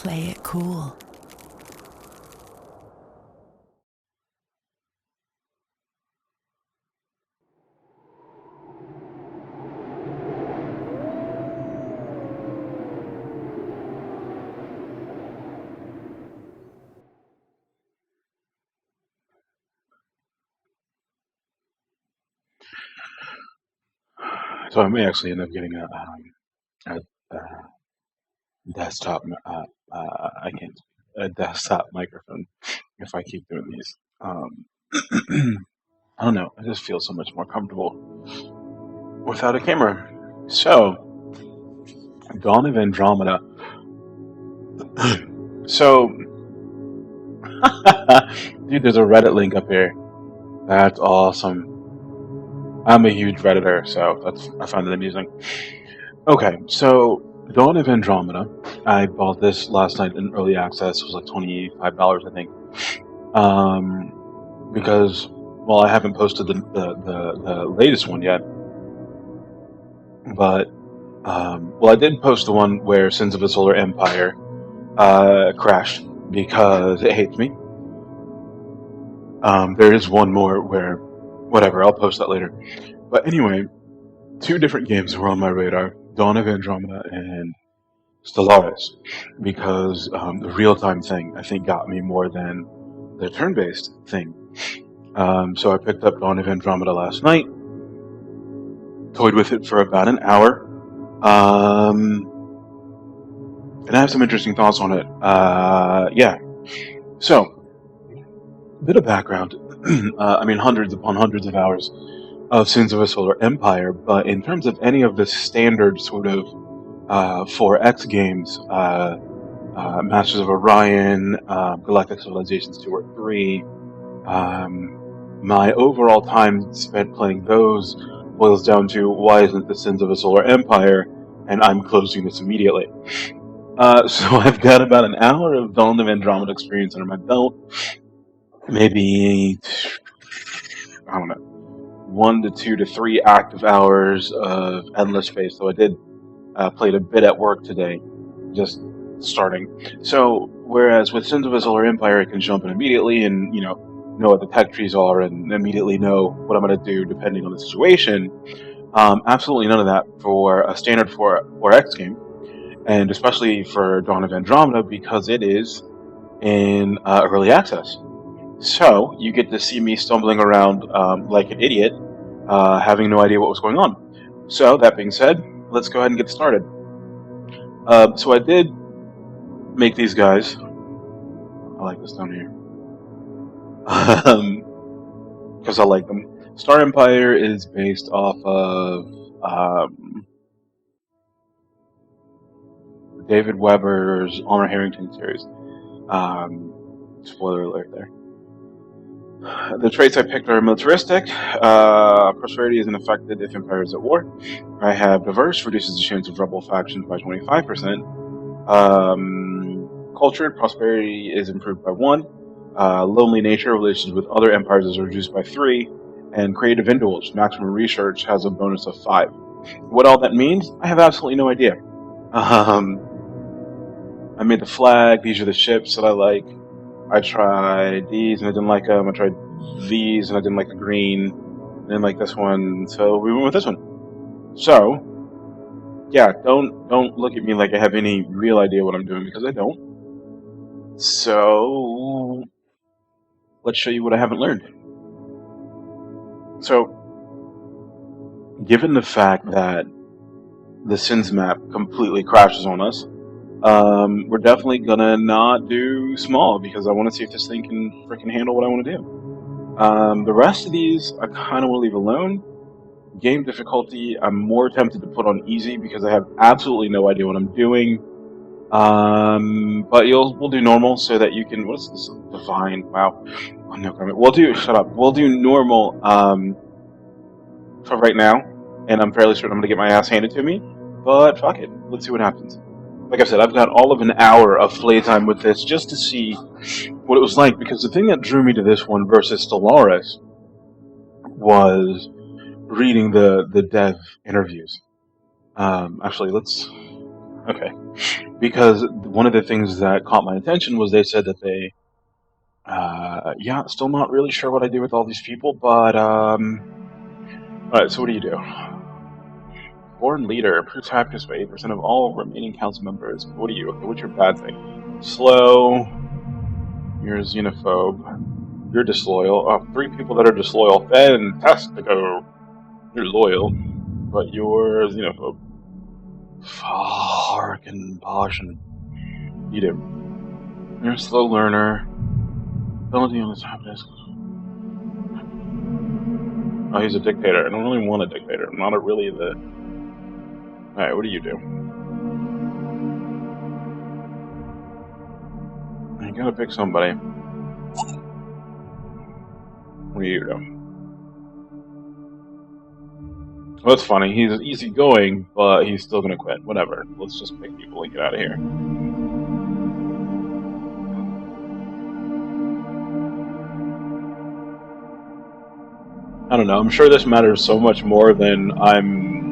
play it cool. So I may actually end up getting a desktop. I can't a desktop microphone if I keep doing these. I don't know. I just feel so much more comfortable without a camera. So, Dawn of Andromeda. So, dude, there's a Reddit link up here. That's awesome. I'm a huge Redditor, so I find it amusing. Okay, so Dawn of Andromeda. I bought this last night in early access. It was like $25, I think. Because well, I haven't posted the latest one yet, but well, I did post the one where Sins of a Solar Empire crashed because it hates me. There is one more where, whatever, I'll post that later. But anyway, two different games were on my radar: Dawn of Andromeda and Stellaris, because the real-time thing I think got me more than the turn-based thing. So I picked up Dawn of Andromeda last night, toyed with it for about an hour, and I have some interesting thoughts on it. Yeah. So, a bit of background. I mean, hundreds upon hundreds of hours of Sins of a Solar Empire, but in terms of any of the standard sort of 4X games, Masters of Orion, Galactic Civilizations 2 or 3, my overall time spent playing those boils down to why isn't the Sins of a Solar Empire, and I'm closing this immediately. So I've got about an hour of Dawn of Andromeda experience under my belt. Maybe, I don't know, 1 to 2 to 3 active hours of endless space. So I did played a bit at work today, just starting. So whereas with Sins of a Solar Empire, I can jump in immediately and know what the tech trees are and immediately know what I'm going to do depending on the situation. Absolutely none of that for a standard 4X game, and especially for Dawn of Andromeda because it is in early access. So you get to see me stumbling around like an idiot, having no idea what was going on. So that being said, let's go ahead and get started. So I did make these guys. I like this down here because I like them. Star Empire is based off of David Weber's Honor Harrington series. Spoiler alert there. The traits I picked are militaristic. Prosperity isn't affected if Empire is at war. I have diverse, reduces the chance of rebel factions by 25%. Cultured, prosperity is improved by 1. Lonely nature, relations with other empires is reduced by 3. And creative indulge, maximum research has a bonus of 5. What all that means, I have absolutely no idea. I made the flag. These are the ships that I like. I tried these and I didn't like them. I tried these and I didn't like the green. I didn't like this one, so we went with this one. So, yeah, don't look at me like I have any real idea what I'm doing because I don't. So, let's show you what I haven't learned. So, given the fact that the Sins map completely crashes on us, we're definitely gonna not do small because I want to see if this thing can freaking handle what I want to do. The rest of these I kind of want to leave alone. Game difficulty, I'm more tempted to put on easy because I have absolutely no idea what I'm doing. But we'll do normal so that you can. What's this? Divine. Wow. Oh, no comment. We'll do. Shut up. We'll do normal. For right now, and I'm fairly certain I'm gonna get my ass handed to me. But fuck it. Let's see what happens. Like I said, I've got all of an hour of playtime with this just to see what it was like, because the thing that drew me to this one versus Stellaris was reading the dev interviews. Actually, let's. Okay. because one of the things that caught my attention was they said that they, yeah, still not really sure what I do with all these people, but all right. So what do you do? Foreign leader improves happiness by 8% of all remaining council members. What are you? Okay, what's your bad thing? Slow. You're a xenophobe. You're disloyal. Oh, 3 people that are disloyal. Fantastico. You're loyal, but you're a xenophobe. Farkin Passion. You do. You're a slow learner. Ability on his happiness. Oh, he's a dictator. I don't really want a dictator. I'm not a really the. Alright, what do you do? You gotta pick somebody. What do you do? Well, that's funny. He's easygoing, but he's still gonna quit. Whatever. Let's just pick people and get out of here. I don't know. I'm sure this matters so much more than I'm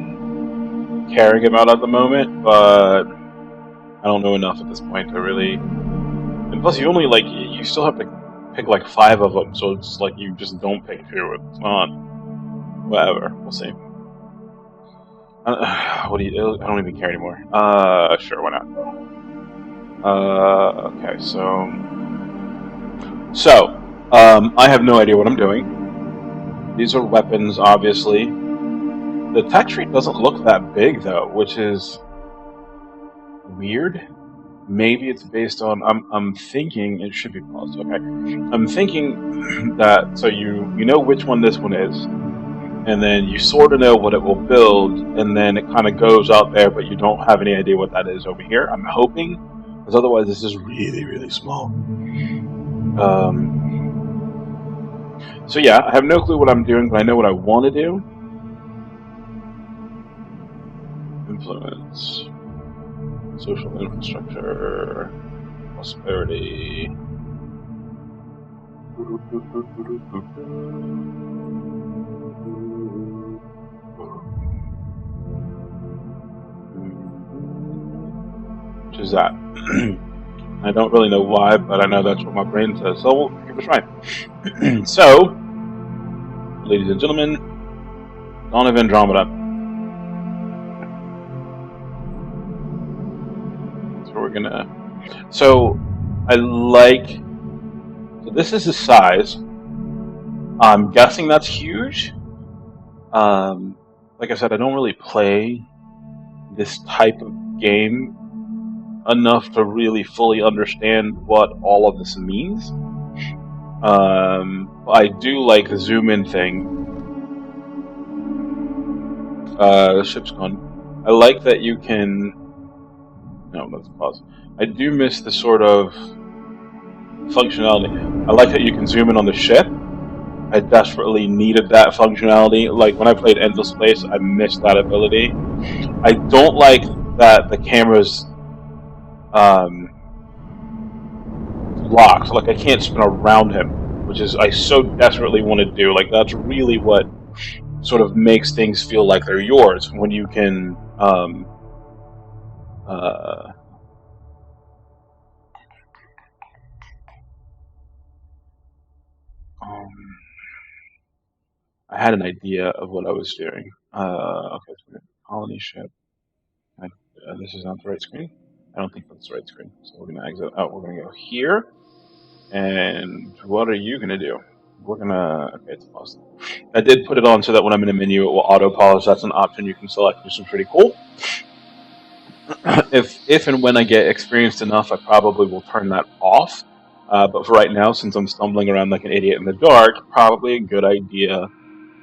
caring about at the moment, but I don't know enough at this point to really. And plus, you only you still have to pick like 5 of them, so it's like you just don't pick 2. It's not. Whatever. We'll see. What do you? I don't even care anymore. Sure, why not? Okay, so, I have no idea what I'm doing. These are weapons, obviously. The tech tree doesn't look that big, though, which is weird. Maybe it's based on. I'm thinking it should be paused. Okay, I'm thinking that so you know which one this one is, and then you sort of know what it will build, and then it kind of goes out there, but you don't have any idea what that is over here. I'm hoping, because otherwise this is really, really small. So yeah, I have no clue what I'm doing, but I know what I want to do. Influence, social infrastructure, prosperity. Which is that? I don't really know why, but I know that's what my brain says, so we'll give it a try. So, ladies and gentlemen, Dawn of Andromeda. So we're gonna. So, I like. So this is the size. I'm guessing that's huge. Like I said, I don't really play this type of game enough to really fully understand what all of this means. I do like the zoom in thing. The ship's gone. I like that you can. No, let's pause. I do miss the sort of functionality. I like that you can zoom in on the ship. I desperately needed that functionality. Like when I played Endless Space, I missed that ability. I don't like that the camera's locked. Like I can't spin around him, which is I so desperately want to do. Like that's really what sort of makes things feel like they're yours when you can. I had an idea of what I was doing. Okay, so colony ship. This is not the right screen. I don't think that's the right screen. So we're gonna exit out. We're gonna go here. And what are you gonna do? We're gonna. Okay, it's paused. I did put it on so that when I'm in a menu, it will auto pause. That's an option you can select, which is pretty cool. if and when I get experienced enough, I probably will turn that off. But for right now, since I'm stumbling around like an idiot in the dark, probably a good idea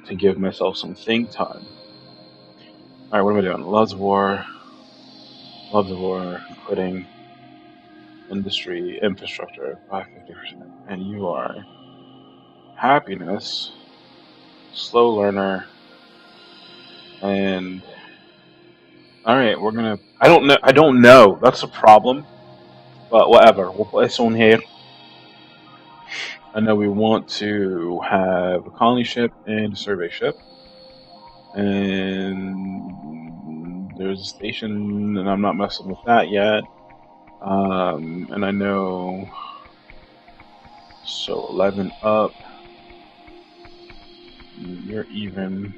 to give myself some think time. All right, what am I doing? Loves of War, quitting, industry, infrastructure, 50%, and you are happiness, slow learner, and all right, we're gonna. I don't know. I don't know. That's a problem, but whatever. We'll put this on here. I know we want to have a colony ship and a survey ship, and there's a station, and I'm not messing with that yet. And I know, so 11 up, you're even,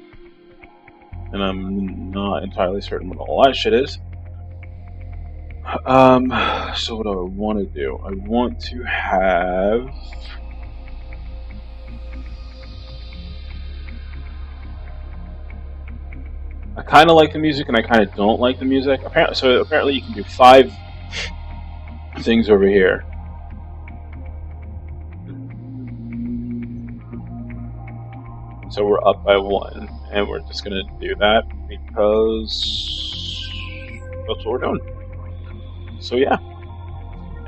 and I'm not entirely certain what all that shit is. So what do I want to do? I want to have. I kind of like the music, and I kind of don't like the music. Apparently, you can do 5 things over here. So we're up by 1, and we're just gonna do that because that's what we're doing. So yeah,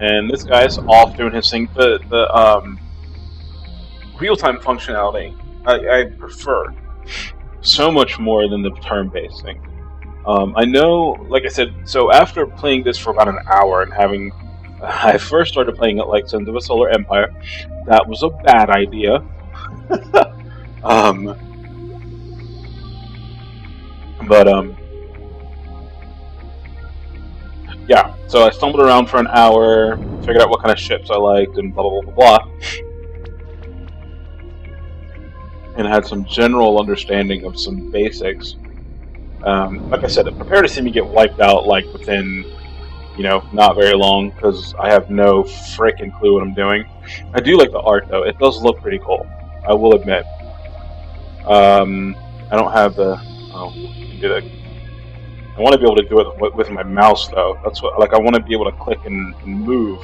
and this guy's off doing his thing. The real-time functionality I prefer so much more than the turn-based thing. I know, like I said, so after playing this for about an hour and having, I first started playing it like Sins of a Solar Empire. That was a bad idea. um, but yeah. So I stumbled around for an hour, figured out what kind of ships I liked, and blah blah blah blah blah, and had some general understanding of some basics. Like I said, prepare to see me get wiped out like within, not very long, because I have no freaking clue what I'm doing. I do like the art though; it does look pretty cool. I will admit. I don't have the. Oh, do that. I want to be able to do it with my mouse though. That's what I want to be able to click and move.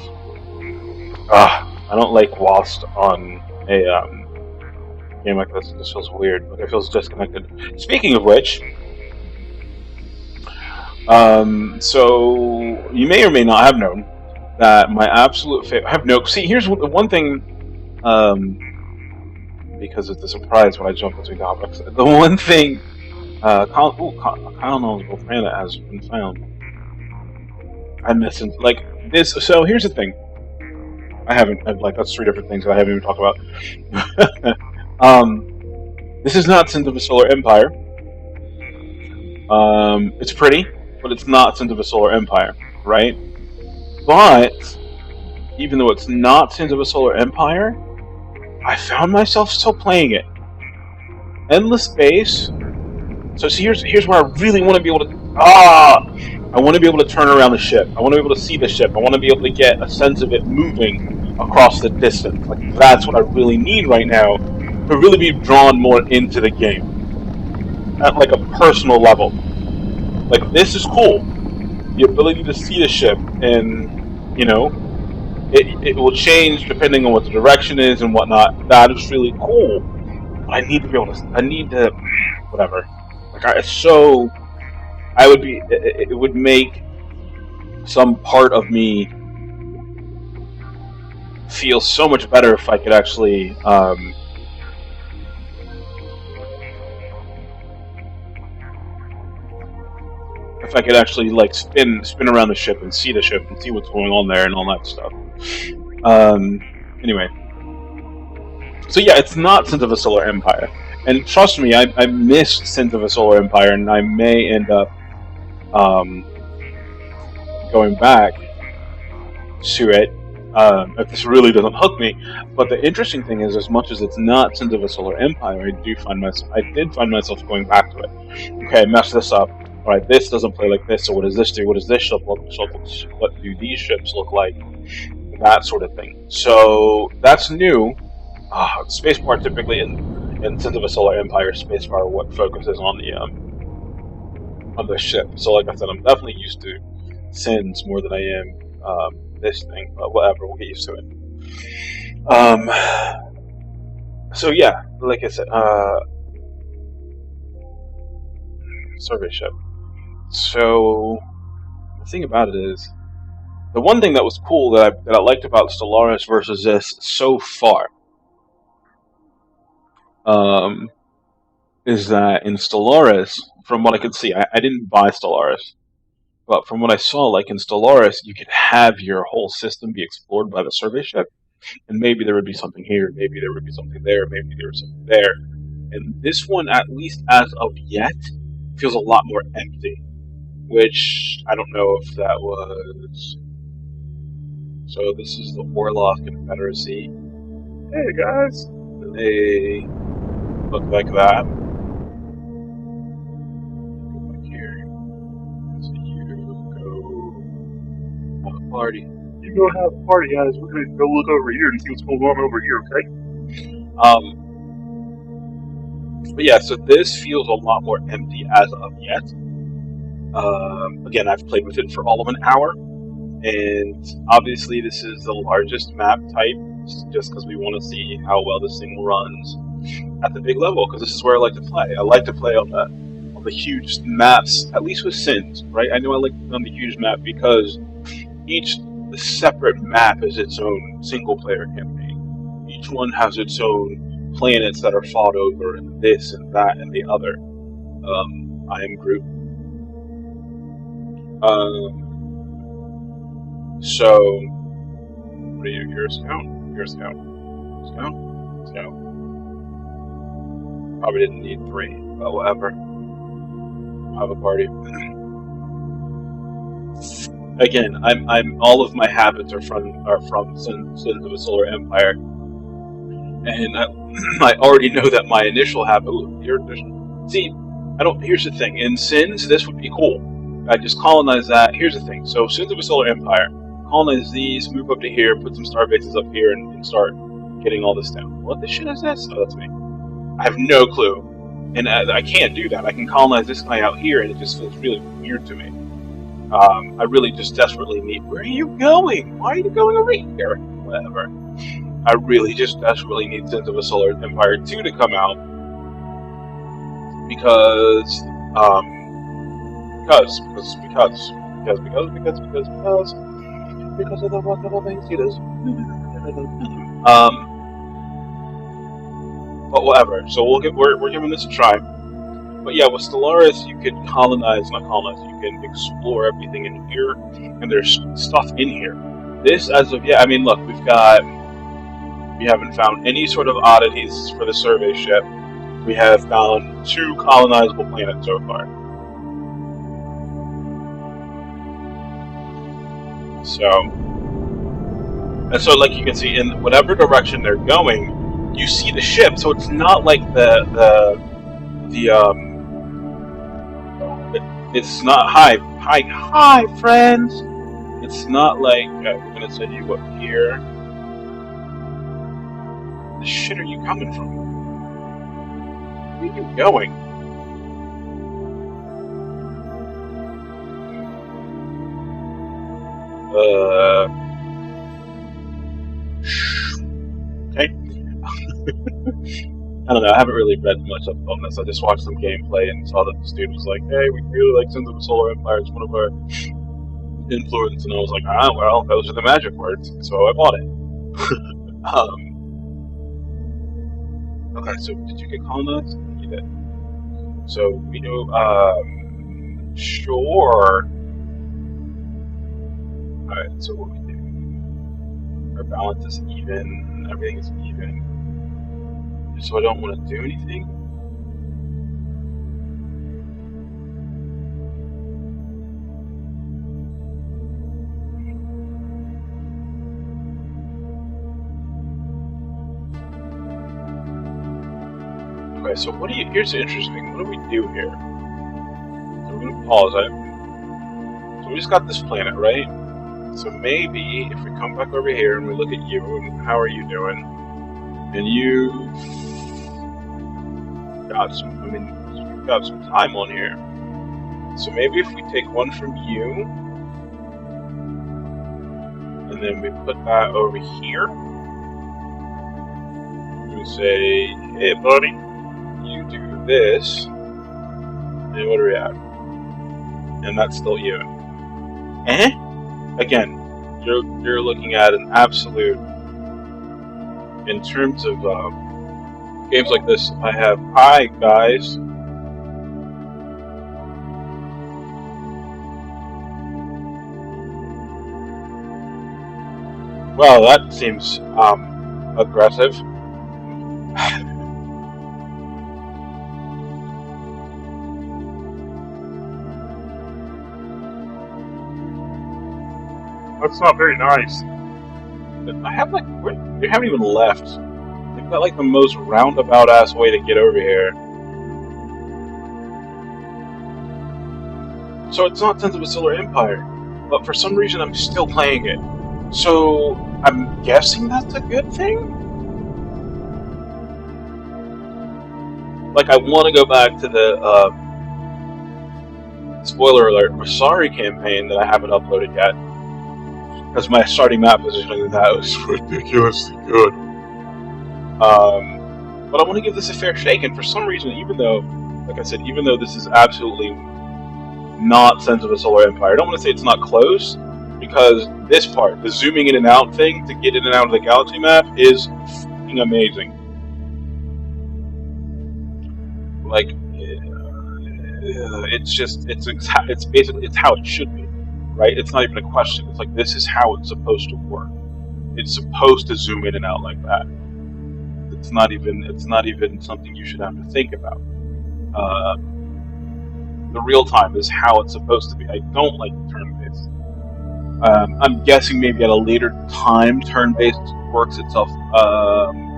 I don't like whilst on a game like this. It just feels weird. Like it feels disconnected. Speaking of which, so you may or may not have known that my absolute favorite. I have no. See, here's the one thing. Because it's a surprise when I jump between topics. The one thing. Colonizable planet has been found. I miss it. Like this. So here's the thing. That's 3 different things that I haven't even talked about. This is not Sins of a Solar Empire. It's pretty, but it's not Sins of a Solar Empire, right? But even though it's not Sins of a Solar Empire, I found myself still playing it. Endless Space. So see, here's where I really want to be able to. I want to be able to turn around the ship. I want to be able to see the ship. I want to be able to get a sense of it moving across the distance. Like that's what I really need right now to really be drawn more into the game at like a personal level. Like this is cool. The ability to see the ship, and it will change depending on what the direction is and whatnot. That is really cool. But I need to be able to. I need to. Whatever. Like I would be. It would make some part of me feel so much better if I could actually. If I could actually like spin around the ship and see the ship and see what's going on there and all that stuff. Anyway, so yeah, it's not Sins of a Solar Empire, and trust me, I missed Sins of a Solar Empire, and I may end up going back to it if this really doesn't hook me. But the interesting thing is, as much as it's not Sins of a Solar Empire, I did find myself going back to it. Okay, I messed this up. All right, this doesn't play like this. So what does this do? What does this ship look? What do these ships look like? That sort of thing. So that's new. Spacebar typically in Sins of a Solar Empire, Spacebar what focuses on the ship. So like I said, I'm definitely used to Sins more than I am this thing. But whatever, we'll get used to it. So yeah, like I said, survey ship. So the thing about it is, the one thing that was cool that I liked about Stellaris versus this so far, is that in Stellaris, from what I could see, I didn't buy Stellaris, but from what I saw, like in Stellaris, you could have your whole system be explored by the survey ship, and maybe there would be something here, maybe there would be something there, maybe there was something there. And this one, at least as of yet, feels a lot more empty. Which I don't know if that was So this is the Warlock Confederacy. Hey guys! They look like that. Go back here. So you go have a party. You go have a party, guys. We're gonna go look over here and see what's going on over here, okay? But yeah, so this feels a lot more empty as of yet. Again, I've played with it for all of an hour, and obviously this is the largest map type, just because we want to see how well this thing runs at the big level, because this is where I like to play. I like to play on the huge maps, at least with Sins, right? I know I like to play on the huge map because each separate map is its own single-player campaign. Each one has its own planets that are fought over, and this and that and the other. I am Groot. So, what are you? You're a scout. You're a scout. Scout. Scout. Probably didn't need 3, but whatever. Have a party. Again, I'm all of my habits are from Sins of a Solar Empire, and I already know that my initial habit. See, I don't. Here's the thing. In Sins, this would be cool. I just colonize that. Here's the thing. So Sins of a Solar Empire, colonize these, move up to here, put some star bases up here, and start getting all this down. What the shit is this? Oh, that's me. I have no clue, and I can't do that. I can colonize this guy out here, and it just feels really weird to me. I really just desperately need. Where are you going? Why are you going over here? Whatever. I really just desperately need Sins of a Solar Empire 2 to come out because of the wonderful things he does. But whatever. So we're giving this a try. But yeah, with Stellaris, you can not colonize. You can explore everything in here, and there's stuff in here. This, as of yet, I mean, look, we haven't found any sort of oddities for the survey ship. We have found 2 colonizable planets so far. So like you can see, in whatever direction they're going, you see the ship. So it's not like it's not hi friends. It's not like I'm gonna send you up here. The shit are you coming from? Where are you going? Okay. I don't know, I haven't really read much up on this. I just watched some gameplay and saw that this dude was like, hey, we really like Sins of the Solar Empire, it's one of our influence, and I was like, well, those are the magic words, so I bought it. Okay, so did you get colonized? You did. So we do, sure. Alright, so what we do? Our balance is even, everything is even. So I don't want to do anything? Okay, so what do you, here's the interesting thing, what do we do here? So we're going to pause it. So we just got this planet, right? So maybe if we come back over here and we look at you and how are you doing? And you've got some, you've got some time on here. So maybe if we take one from you, and then we put that over here, we say, hey buddy, you do this, and what are we at? And that's still even. Again, you're looking at an absolute, in terms of games like this, I have, hi guys. Well, that seems aggressive. That's not very nice. I have like they haven't even left. They've got like the most roundabout ass way to get over here. So it's not Sense of a Solar Empire, but for some reason I'm still playing it. So I'm guessing that's a good thing. Like I want to go back to the spoiler alert Masari campaign that I haven't uploaded yet, because my starting map positioning of that was ridiculously good. But I want to give this a fair shake, and for some reason, even though, like I said, even though this is absolutely not Sense of a Solar Empire, I don't want to say it's not close, because this part, the zooming in and out thing to get in and out of the galaxy map, is fucking amazing. Like, it's basically, it's how it should be, right? It's not even a question. It's like, this is how it's supposed to work. It's supposed to zoom in and out like that. It's not even something you should have to think about. The real time is how it's supposed to be. I don't like turn-based. I'm guessing maybe at a later time, turn-based works itself.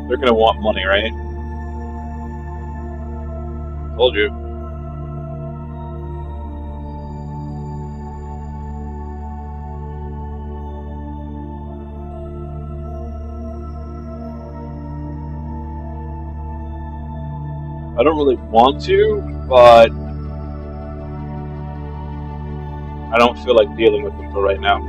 They're gonna want money, right? Told you. I don't really want to, but I don't feel like dealing with them for right now,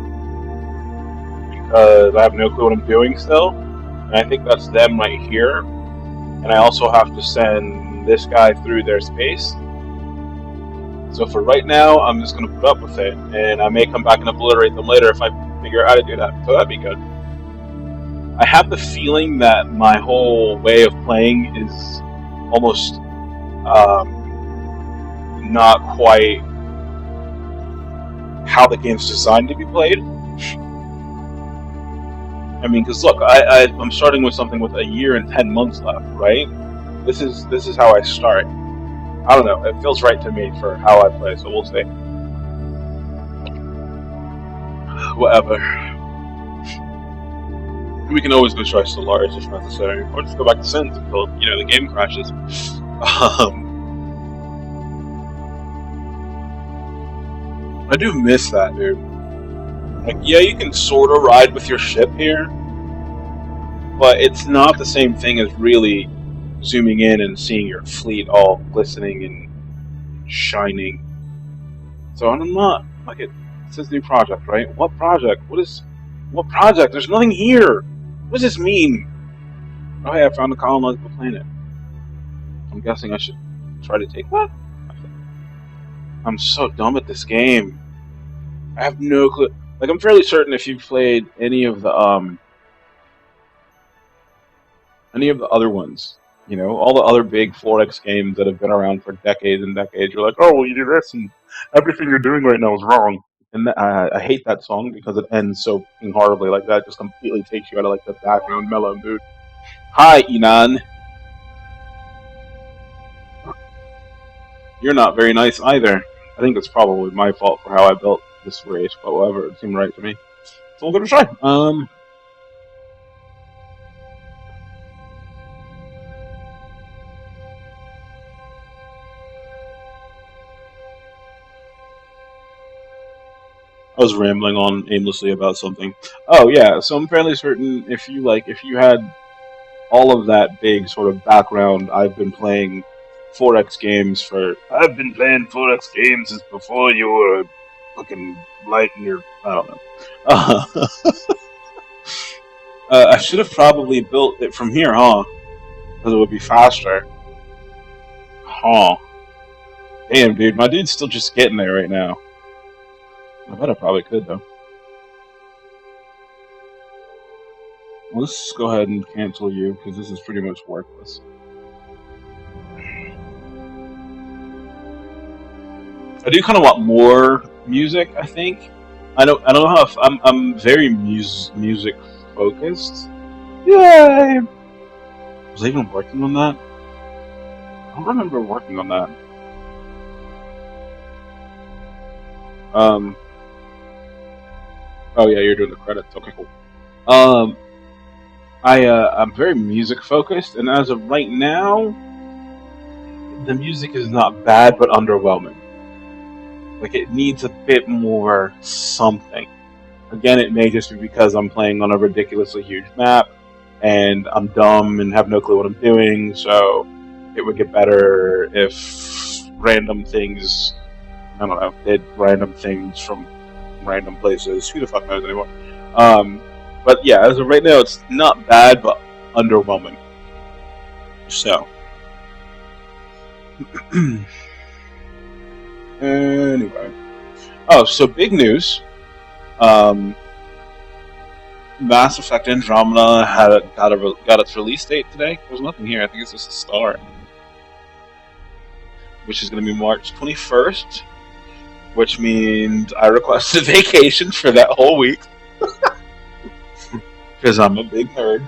because I have no clue what I'm doing still, and I think that's them right here, and I also have to send this guy through their space. So for right now, I'm just going to put up with it, and I may come back and obliterate them later if I figure out how to do that, so that'd be good. I have the feeling that my whole way of playing is almost not quite how the game's designed to be played. I mean, because look, I'm starting with something with a year and 10 months left, right? This is how I start. I don't know. It feels right to me for how I play, so we'll see. Whatever. We can always go try Stellaris if necessary, or just go back to Sins until the game crashes. I do miss that, dude. Like, yeah, you can sort of ride with your ship here, but it's not the same thing as really zooming in and seeing your fleet all glistening and shining. So I'm not, like, it says new project, right? What project? What project? There's nothing here! What does this mean? Oh, hey, I found a colonizable planet. I'm guessing I should try to take that? I'm so dumb at this game. I have no clue. Like, I'm fairly certain if you've played any of the other ones, all the other big 4X games that have been around for decades and decades, you're like, oh, well, you do this, and everything you're doing right now is wrong. And I hate that song because it ends so horribly like that. It just completely takes you out of like the background mellow mood. Hi, Inan. You're not very nice either. I think it's probably my fault for how I built this race, but whatever, it seemed right to me. So we'll give it a try. I was rambling on aimlessly about something. Oh yeah, so I'm fairly certain if you had all of that big sort of background, I've been playing 4X games since before you were fucking light in your, I don't know. I should have probably built it from here, huh? Because it would be faster. Huh. Damn, dude, my dude's still just getting there right now. I bet I probably could, though. Well, let's go ahead and cancel you, because this is pretty much worthless. I do kind of want more music, I think. I don't know how I'm very music focused. Yay! Was I even working on that? I don't remember working on that. Oh yeah, you're doing the credits. Okay, cool. I'm very music focused, and as of right now, the music is not bad but underwhelming. Like it needs a bit more something. Again, it may just be because I'm playing on a ridiculously huge map, and I'm dumb and have no clue what I'm doing. So it would get better if random things. I don't know. Did random things from random places. Who the fuck knows anymore? Um, but yeah, as of right now, it's not bad, but underwhelming. So, anyway. Oh, so big news. Um, Mass Effect Andromeda got its release date today. There's nothing here. I think it's just a star, which is going to be March 21st, which means I requested vacation for that whole week because I'm a big nerd.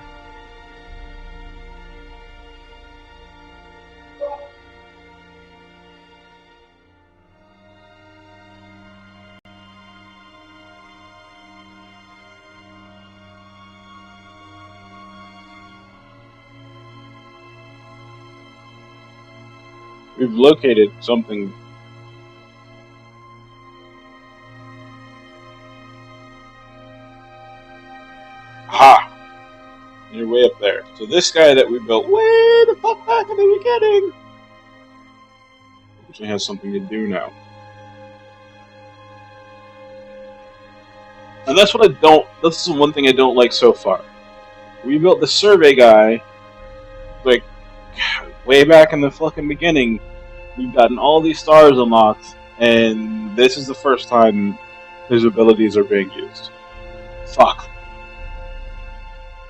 We've located something. Ha! You're way up there. So this guy that we built way the fuck back in the beginning actually has something to do now. And that's what I don't. This is one thing I don't like so far. We built the survey guy, like, way back in the fucking beginning. We've gotten all these stars unlocked, and this is the first time his abilities are being used. Fuck.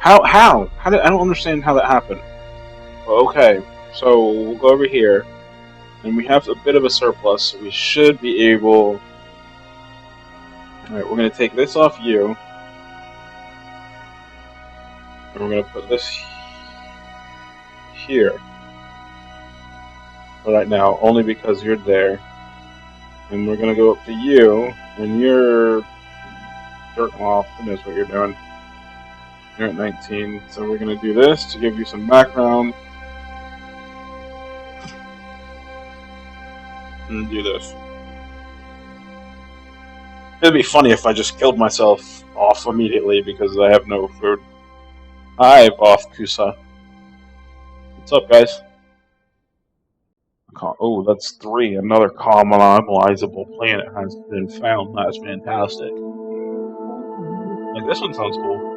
How? How did, I don't understand how that happened. Okay, so we'll go over here, and we have a bit of a surplus, so we should be able. Alright, we're going to take this off you, and we're going to put this here for right now, only because you're there. And we're going to go up to you, and you're jerking off. Who knows what you're doing? You're at 19, so we're going to do this to give you some background. And do this. It'd be funny if I just killed myself off immediately because I have no food. Hi, off Kusa. What's up, guys? Oh, that's 3. Another colonizable planet has been found. That's fantastic. Like, this one sounds cool.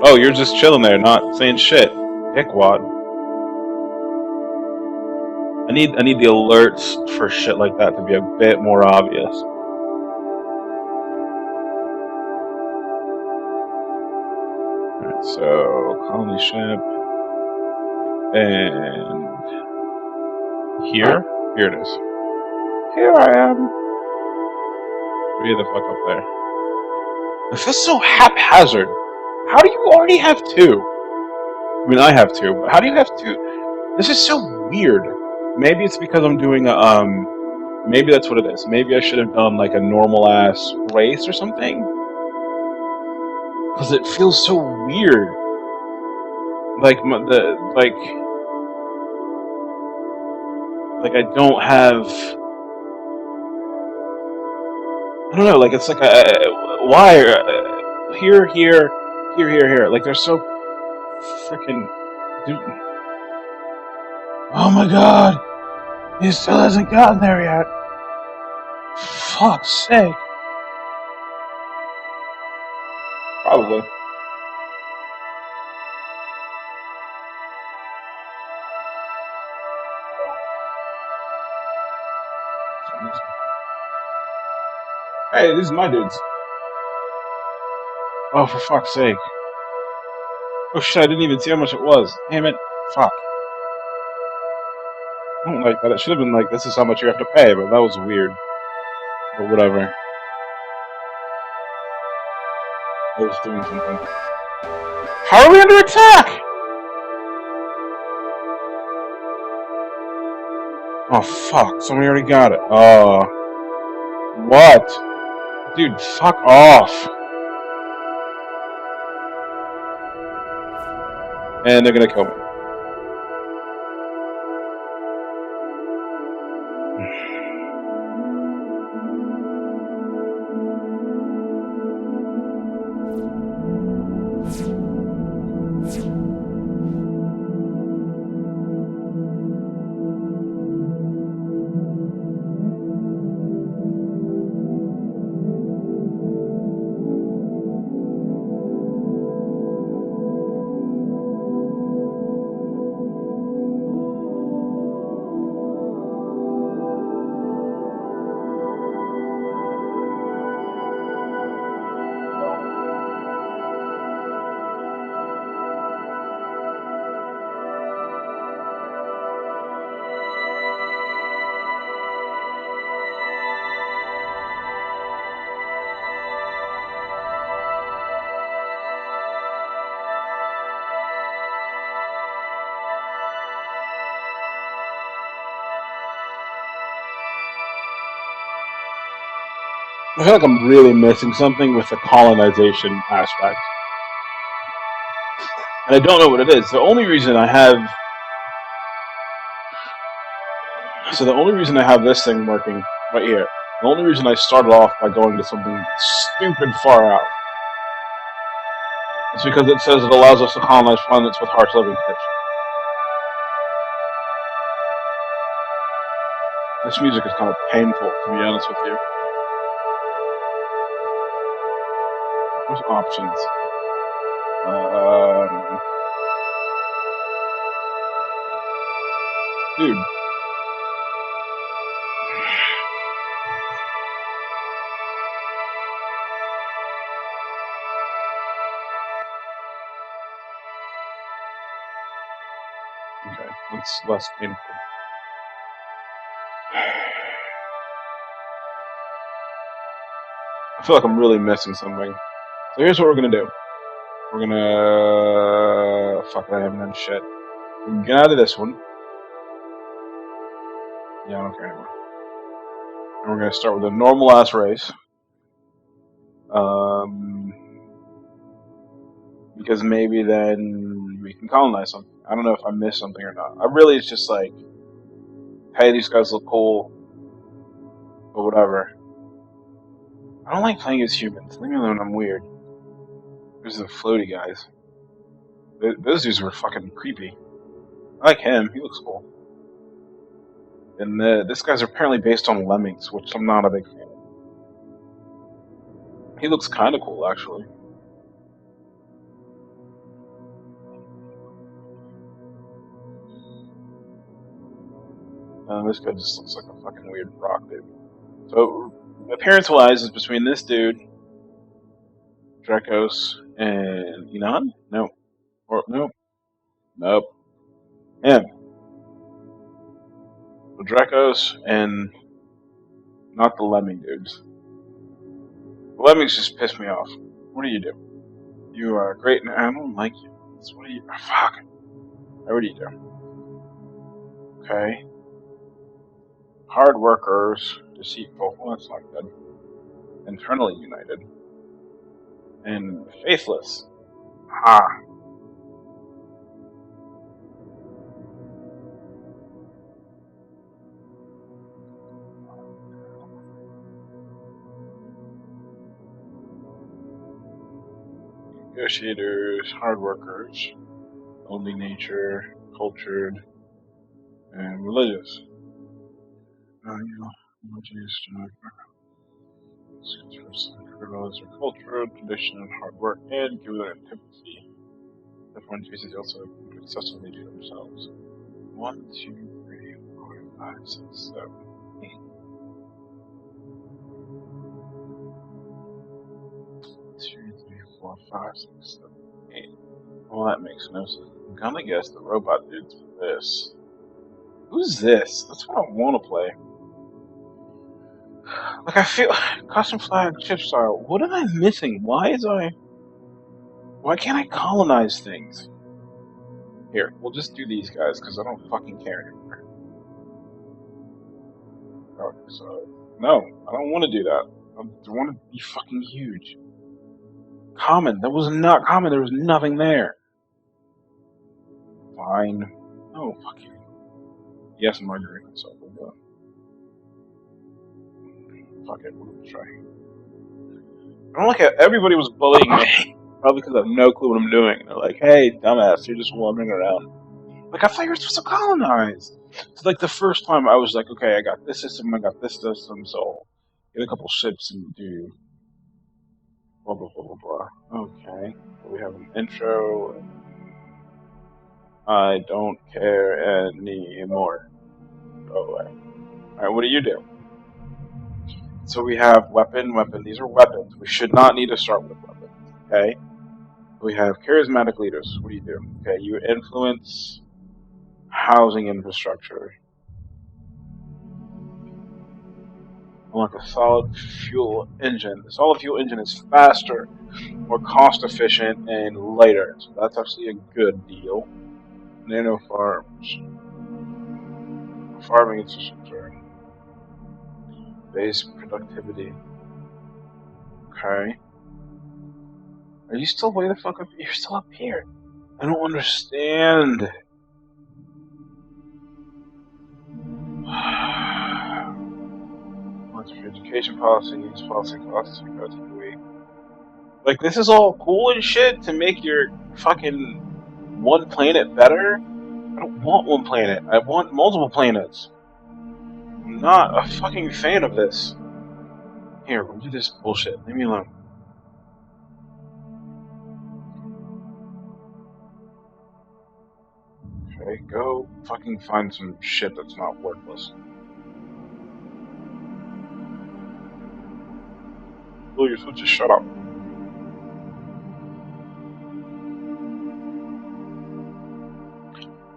Oh, you're just chilling there, not saying shit. Dickwad. I need the alerts for shit like that to be a bit more obvious. Alright, so colony ship. And here? Here it is. Here I am. Get the fuck up there. It feels so haphazard. How do you already have 2? I mean, I have 2, but how do you have 2? This is so weird. Maybe it's because I'm doing a, maybe that's what it is. Maybe I should have done, like, a normal-ass race or something? Because it feels so weird. Like, like, I don't have... I don't know, like, it's like why? Here. Like, they're so freaking... Oh my god! He still hasn't gotten there yet! Fuck's sake! Probably. Hey, these are my dudes. Oh, for fuck's sake. Oh shit, I didn't even see how much it was. Damn it. Fuck. I don't like that. It should have been like, this is how much you have to pay, but that was weird. But whatever. I was doing something. How are we under attack? Oh fuck, somebody already got it. What? Dude, fuck off. And they're gonna kill me. I feel like I'm really missing something with the colonization aspect. And I don't know what it is. The only reason I have this thing working right here, the only reason I started off by going to something stupid far out, is because it says it allows us to colonize planets with harsh living conditions. This music is kind of painful, to be honest with you. Where's options? Dude. Okay, that's less painful. I feel like I'm really missing something. So here's what we're gonna do. We're gonna... Fuck it, I haven't done shit. We can get out of this one. Yeah, I don't care anymore. And we're gonna start with a normal ass race. Because maybe then we can colonize something. I don't know if I missed something or not. It's just like, hey, these guys look cool, or whatever. I don't like playing as humans. Leave me alone, I'm weird. There's the floaty guys. Those dudes were fucking creepy. I like him, he looks cool. And this guy's apparently based on lemmings, which I'm not a big fan of. He looks kind of cool, actually. This guy just looks like a fucking weird rock dude. So, appearance-wise, it's between this dude, Dracos, and Enon? No. Or, no. Nope. Him. The Dracos and not the lemming dudes. The lemmings just piss me off. What do you do? You are great, and I don't like you. What do you... Oh, fuck. What do you do? Okay. Hard workers, deceitful. Well, that's not good. Internally united. And faithless. Ah. Negotiators, hard workers, only nature, cultured, and religious. Religious, religious are cultural, tradition, and hard work, and give it antipathy. Everyone chooses also successfully to themselves. 1, 2, 3, 4, 5, 6, 7, 8. 2, 3, 4, 5, 6, 7, 8. Well, that makes no sense. I'm gonna guess the robot dude's this. Who's this? That's what I want to play. Like, I feel... Custom flag, chip style. What am I missing? Why can't I colonize things? Here, we'll just do these guys, because I don't fucking care anymore. Okay, so... No, I don't want to do that. I want to be fucking huge. Common. That was not common. There was nothing there. Fine. Oh, fucking. Yes, I'm arguing myself. Fuck it. We'll try. I don't like how everybody was bullying me. Probably because I have no clue what I'm doing. They're like, hey, dumbass, you're just wandering around. Like, I thought you were supposed to colonize. So, like, the first time I was like, okay, I got this system, I got this system, so I'll get a couple ships and do blah, blah, blah, blah, blah. Okay. We have an intro. I don't care anymore. Go away. Alright, what do you do? So we have weapon, weapon. These are weapons. We should not need to start with weapons. Okay? We have charismatic leaders. What do you do? Okay, you influence housing infrastructure. I want a solid fuel engine. The solid fuel engine is faster, more cost efficient, and lighter. So that's actually a good deal. Nano farms. Farming infrastructure. Base productivity. Okay. Are you still way the fuck up? You're still up here. I don't understand. What's your education policy? Use policy costs week. Like, this is all cool and shit to make your fucking one planet better? I don't want one planet. I want multiple planets. I'm not a fucking fan of this. Here, we'll do this bullshit. Leave me alone. Okay, go fucking find some shit that's not worthless. Will, you're supposed to shut up.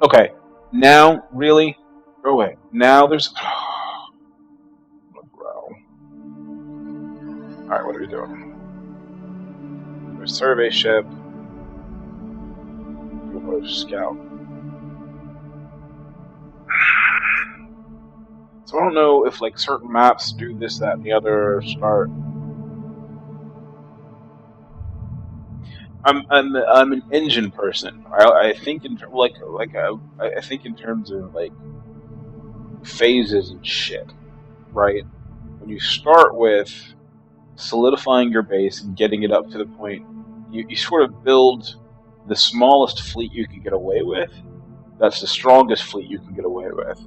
Okay, now, really? Go away. Now there's... Alright, what are we doing? There's a survey ship. Scout. So I don't know if like certain maps do this, that, and the other. Start. I'm an engine person. I think in I think in terms of like phases and shit, right? When you start with solidifying your base and getting it up to the point, you sort of build the smallest fleet you can get away with. That's the strongest fleet you can get away with,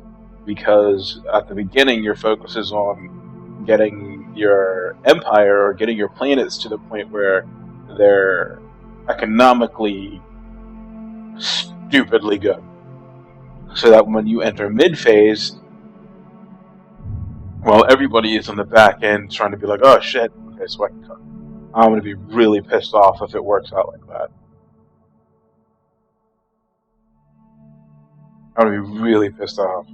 because at the beginning your focus is on getting your empire or getting your planets to the point where they're economically stupidly good, so that when you enter mid-phase, well, everybody is on the back end trying to be like, oh shit, okay, so I can cut. I'm going to be really pissed off if it works out like that. I'm going to be really pissed off.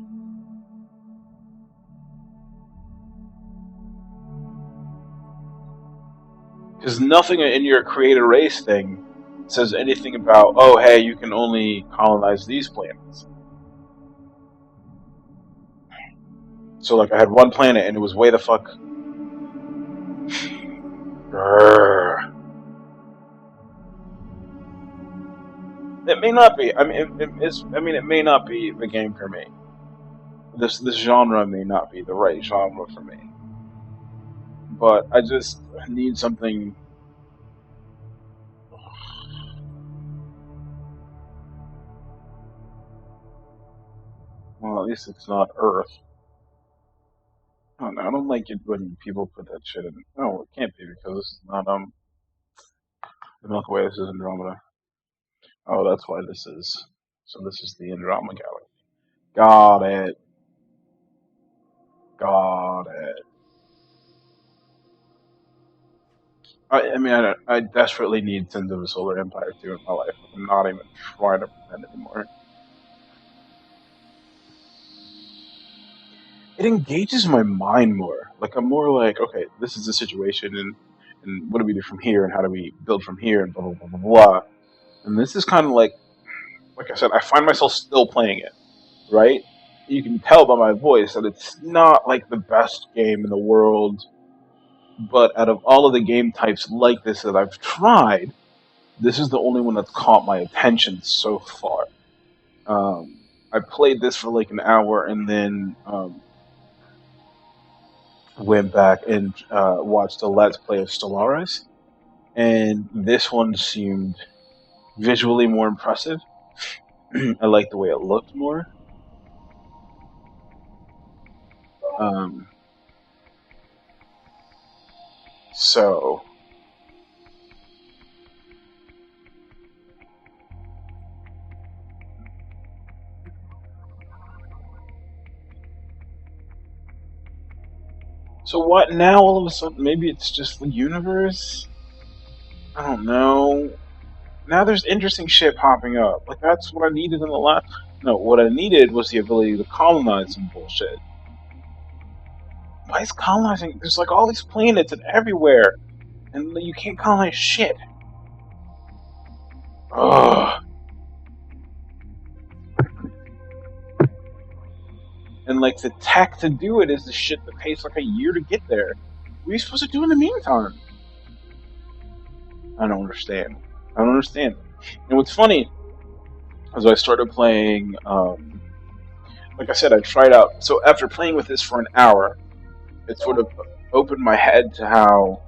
Because nothing in your create a race thing says anything about, oh, hey, you can only colonize these planets. So, like, I had one planet and it was way the fuck. It may not be. I mean, it may not be the game for me. This genre may not be the right genre for me. But I just need something. Well, at least it's not Earth. I don't know. I don't like it when people put that shit in. No, it can't be because this is not the Milky Way. This is Andromeda. Oh, that's why this is. So this is the Andromeda Galaxy. Got it. Got it. I mean, I desperately need Sins of a Solar Empire 2 in my life. I'm not even trying to pretend anymore. It engages my mind more. Like, I'm more like, okay, this is the situation, and what do we do from here, and how do we build from here, and blah, blah, blah, blah, blah. And this is kind of like I said, I find myself still playing it, right? You can tell by my voice that it's not like the best game in the world. But out of all of the game types like this that I've tried, this is the only one that's caught my attention so far. I played this for like an hour and then went back and watched a Let's Play of Stellaris, and this one seemed visually more impressive. I liked the way it looked more. Um, so, so what now? All of a sudden, maybe it's just the universe. I don't know. Now there's interesting shit popping up. Like that's what I needed in the last. No, what I needed was the ability to colonize some bullshit. Why is colonizing? There's like all these planets and everywhere, and you can't colonize shit. Ugh. And like the tech to do it is the shit that takes like a year to get there. What are you supposed to do in the meantime? I don't understand. I don't understand. And what's funny is I started playing. Like I said, I tried out. So after playing with this for an hour, it sort of opened my head to how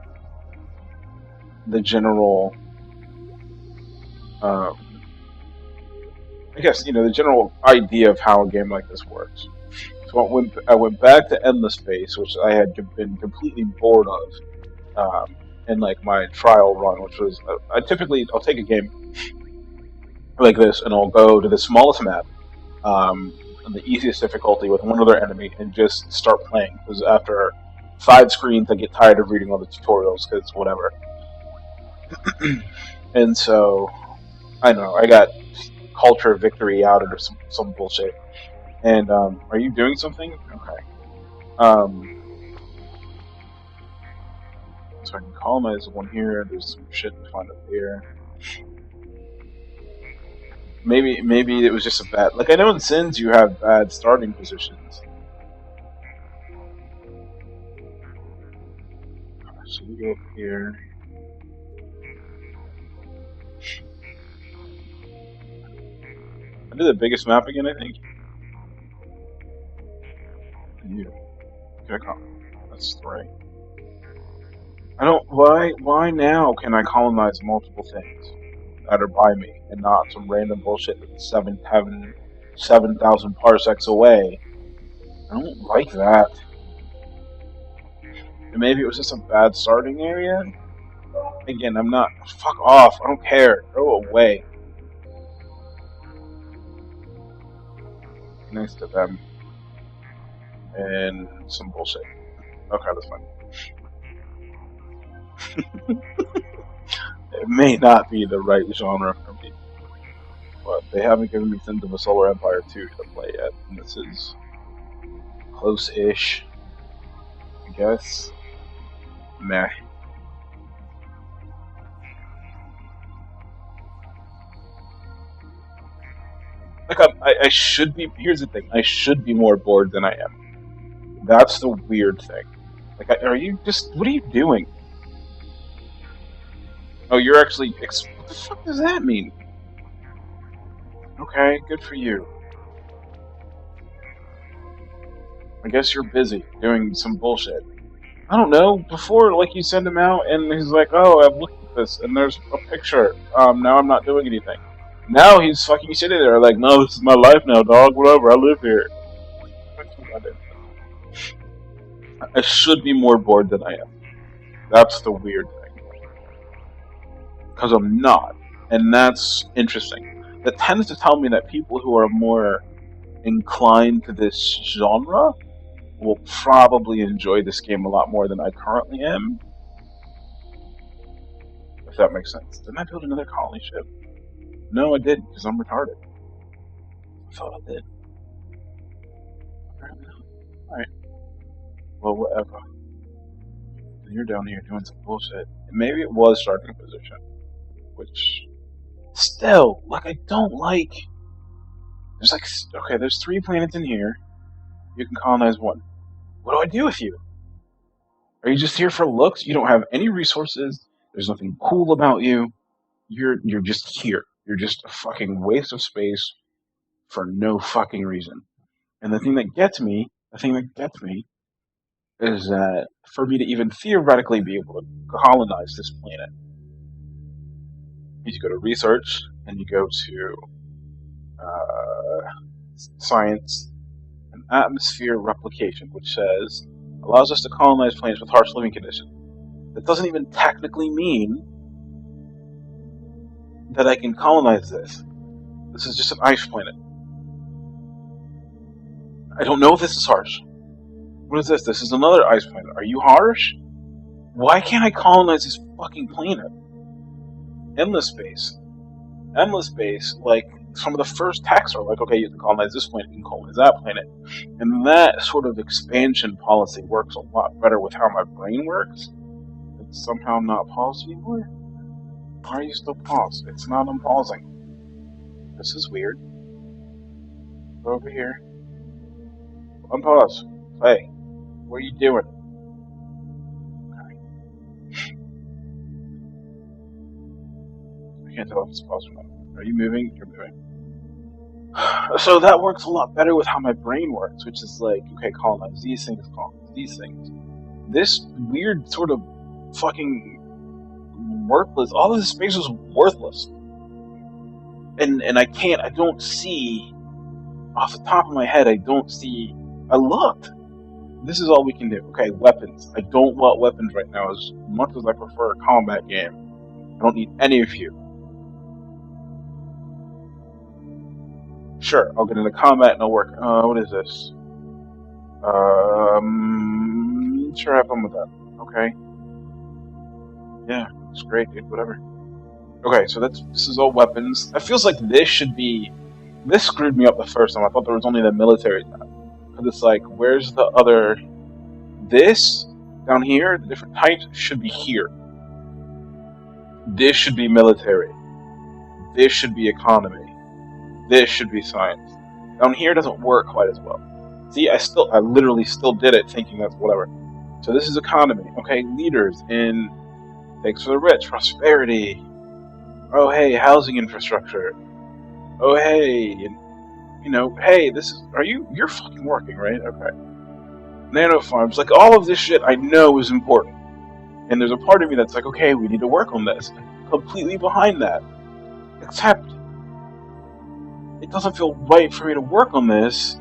the general, um, I guess the general idea of how a game like this works. So I went back to Endless Space, which I had been completely bored of in like my trial run, which was I'll take a game like this and I'll go to the smallest map, the easiest difficulty with one other enemy, and just start playing. Because after 5 screens, I get tired of reading all the tutorials because whatever. And so I don't know. I got culture victory outed or some bullshit. And are you doing something? Okay. Um, so I can colonize one here. There's some shit to find up here. Maybe it was just a bad. Like I know in Sins you have bad starting positions. So we go up here. I did the biggest map again, I think. You. Okay, that's 3. I don't. Why now can I colonize multiple things that are by me and not some random bullshit that's 7,000 parsecs away? I don't like that. And maybe it was just a bad starting area. Again, I'm not. Fuck off. I don't care. Go away. Next to them. And some bullshit. Okay, that's fine. It may not be the right genre for me, but they haven't given me Sins of a Solar Empire 2 to play yet, and this is close-ish, I guess. Meh. Like I should be. Here's the thing: I should be more bored than I am. That's the weird thing. Like, are you just? What are you doing? Oh, you're actually. What the fuck does that mean? Okay, good for you. I guess you're busy doing some bullshit. I don't know. Before, like, you send him out, and he's like, "Oh, I've looked at this, and there's a picture. Now I'm not doing anything." Now he's fucking sitting there, like, "No, this is my life now, dog. Whatever. I live here." I should be more bored than I am. That's the weird thing. Because I'm not. And that's interesting. That tends to tell me that people who are more inclined to this genre will probably enjoy this game a lot more than I currently am. If that makes sense. Didn't I build another colony ship? No, I didn't, because I'm retarded. I thought I did. Apparently not. Alright. Well, whatever. You're down here doing some bullshit. And maybe it was starting position. Which, still, like, I don't like. There's like, okay, there's 3 planets in here. You can colonize one. What do I do with you? Are you just here for looks? You don't have any resources. There's nothing cool about you. You're just here. You're just a fucking waste of space for no fucking reason. And the thing that gets me is that for me to even theoretically be able to colonize this planet, you go to research and you go to uh, science and atmosphere replication, which says allows us to colonize planets with harsh living conditions. That doesn't even technically mean that I can colonize this. This is just an ice planet. I don't know if this is harsh. What is this? This is another ice planet. Are you harsh? Why can't I colonize this fucking planet? Endless space. Endless space, like, some of the first texts are like, okay, you can colonize this planet, you can colonize that planet. And that sort of expansion policy works a lot better with how my brain works. It's somehow not paused anymore. Why are you still paused? It's not unpausing. This is weird. Go over here. Unpause. Hey, what are you doing? I can't tell if it's paused or not. Are you moving? You're moving. So that works a lot better with how my brain works, which is like, okay, colonize these things, colonize these things. This weird sort of fucking worthless, all of this space is worthless. And I don't see, off the top of my head, I looked. This is all we can do. Okay, weapons. I don't want weapons right now as much as I prefer a combat game. I don't need any of you. Sure, I'll get into combat and it'll work. What is this? Sure, have fun with that. Okay. Yeah, it's great, dude. Whatever. Okay, so this is all weapons. It feels like this screwed me up the first time. I thought there was only the military tab. Because it's like, where's the other... This, down here, the different types, should be here. This should be military. This should be economy. This should be science. Down here doesn't work quite as well. See, I literally still did it thinking that's whatever. So this is economy. Okay, leaders in thanks for the rich, prosperity. Oh hey, housing infrastructure. Oh hey, and hey, you're fucking working, right? Okay. Nano farms, like all of this shit I know is important. And there's a part of me that's like, okay, we need to work on this. Completely behind that. Except it doesn't feel right for me to work on this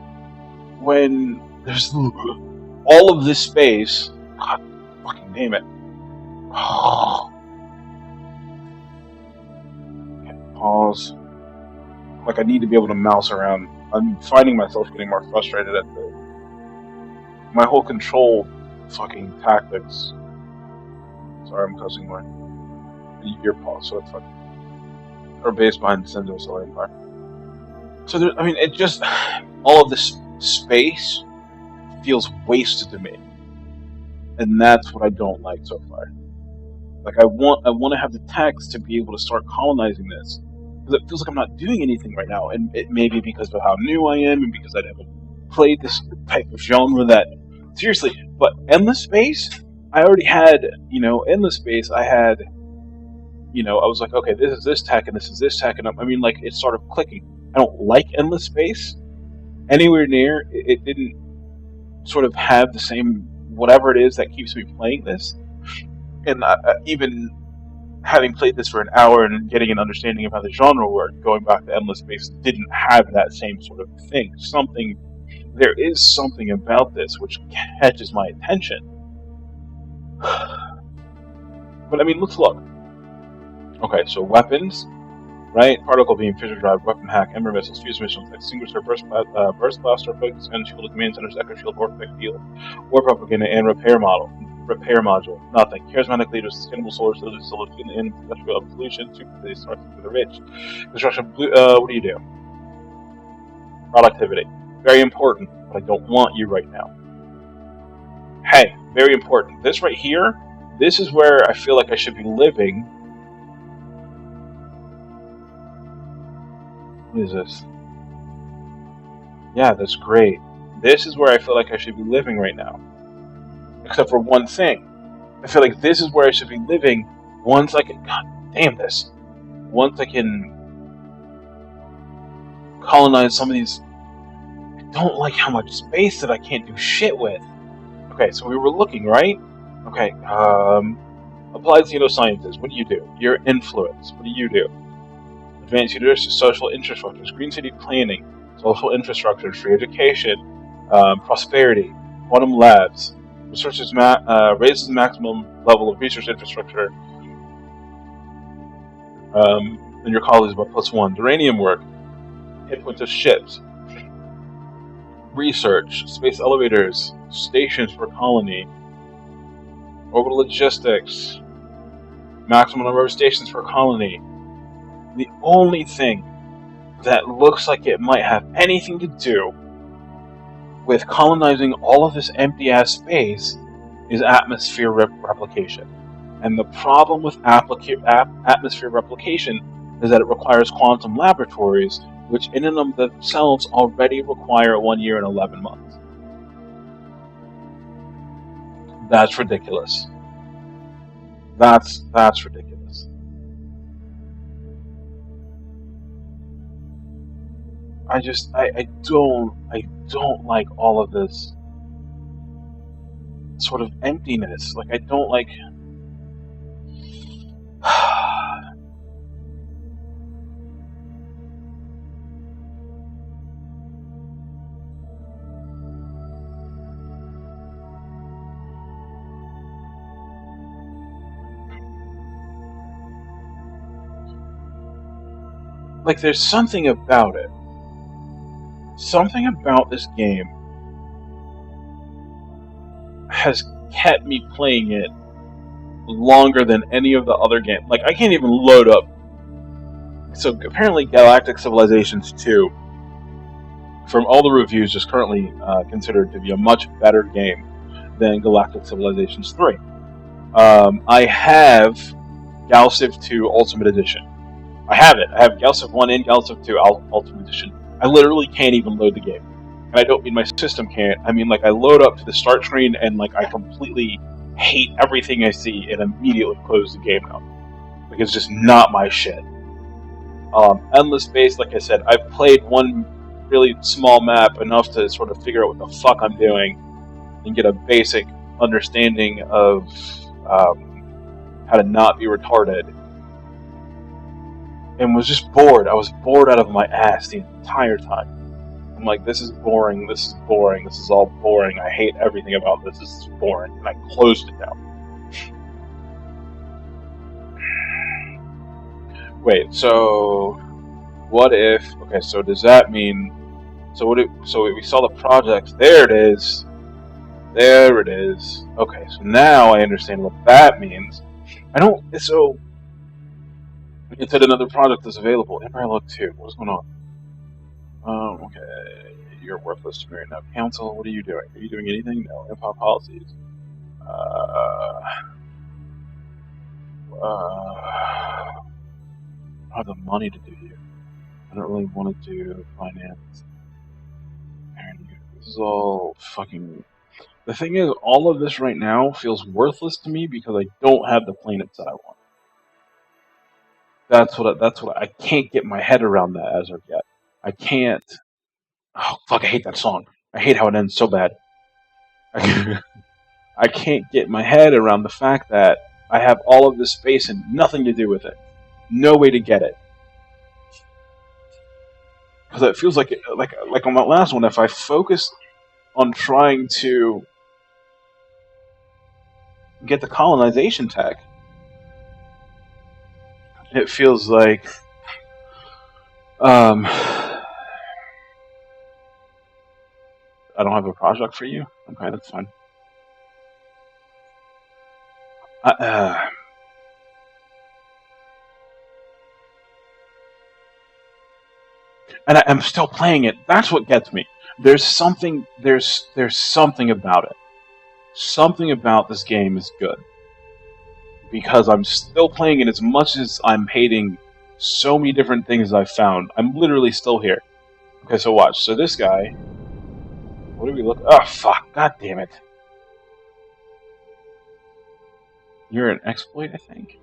when there's all of this space. God fucking damn it. Okay, pause. Like I need to be able to mouse around. I'm finding myself getting more frustrated at my whole control fucking tactics. Sorry, I'm cussing more. Your pause, so it's fine. Or base behind Senzo Solar Empire. So it just all of this space feels wasted to me, and that's what I don't like so far. Like I want to have the text to be able to start colonizing this, because it feels like I'm not doing anything right now, and it may be because of how new I am, and because I haven't played this type of genre that seriously. But Endless Space, I already had, Endless Space. I had, I was like, okay, this is this tech, and this is this tech, and it started clicking. I don't like Endless Space anywhere near. It didn't sort of have the same whatever it is that keeps me playing this. And even having played this for an hour and getting an understanding of how the genre worked, going back to Endless Space didn't have that same sort of thing. There is something about this which catches my attention. But let's look. Okay, so weapons. Right? Particle beam, fission drive, weapon hack, ember missiles, fuse missiles, extinguisher, burst blaster, focus gun, shield, command centers, echo shield, vortex field, war propaganda, and repair module. Nothing. Charismatic leaders, sustainable solar solution, and industrial evolution, super starts for the rich. Construction, what do you do? Productivity. Very important, but I don't want you right now. Hey, very important. This right here, this is where I feel like I should be living. What is this? Yeah, that's great. This is where I feel like I should be living right now. Except for one thing. I feel like this is where I should be living once I can. God damn this! Once I can colonize some of these. I don't like how much space that I can't do shit with. Okay, so we were looking, right? Okay, applied pseudosciences. What do you do? Your influence. What do you do? Advanced university, social infrastructures, green city planning, social infrastructures, free education, prosperity, quantum labs. Researches raises the maximum level of research infrastructure in your colleagues by +1. Uranium work, hit points of ships, research, space elevators, stations for colony, orbital logistics, maximum number of stations per colony. The only thing that looks like it might have anything to do with colonizing all of this empty-ass space is atmosphere replication. And the problem with atmosphere replication is that it requires quantum laboratories, which in and of themselves already require 1 year and 11 months. That's ridiculous. That's ridiculous. I don't like all of this sort of emptiness. Like, I don't like. Like, there's something about it. Something about this game has kept me playing it longer than any of the other games. Like, I can't even load up. So apparently Galactic Civilizations 2, from all the reviews, is currently considered to be a much better game than Galactic Civilizations 3. I have GalCiv 2 Ultimate Edition. I have it. I have GalCiv 1 and GalCiv 2 Ultimate Edition. I literally can't even load the game. And I don't mean my system can't. I mean, like, I load up to the start screen and, like, I completely hate everything I see and immediately close the game out. Like, it's just not my shit. Endless Space, like I said, I've played one really small map enough to sort of figure out what the fuck I'm doing and get a basic understanding of how to not be retarded. And was just bored. I was bored out of my ass the entire time. I'm like, this is boring, this is boring, this is all boring, I hate everything about this is boring, and I closed it down. Wait, so what if, okay, so does that mean, so we saw the projects, there it is, okay, so now I understand what that means. So, it said another product is available, Empire Look 2, what's going on? Okay, you're worthless to me right now. Council, what are you doing? Are you doing anything? No. Empire policies. I don't have the money to do you. I don't really want to do finance. This is all fucking. The thing is, all of this right now feels worthless to me because I don't have the planets that I want. That's what I can't get my head around that as of yet. I can't. Oh fuck! I hate that song. I hate how it ends so bad. I can't get my head around the fact that I have all of this space and nothing to do with it. No way to get it. Because it feels like on that last one, if I focus on trying to get the colonization tech, it feels like I don't have a project for you. Okay, that's fine. And I'm still playing it. That's what gets me. There's something about it. Something about this game is good. Because I'm still playing it as much as I'm hating so many different things I've found. I'm literally still here. Okay, so watch. So this guy... What do we look... Oh, fuck. God damn it. You're an exploit, I think.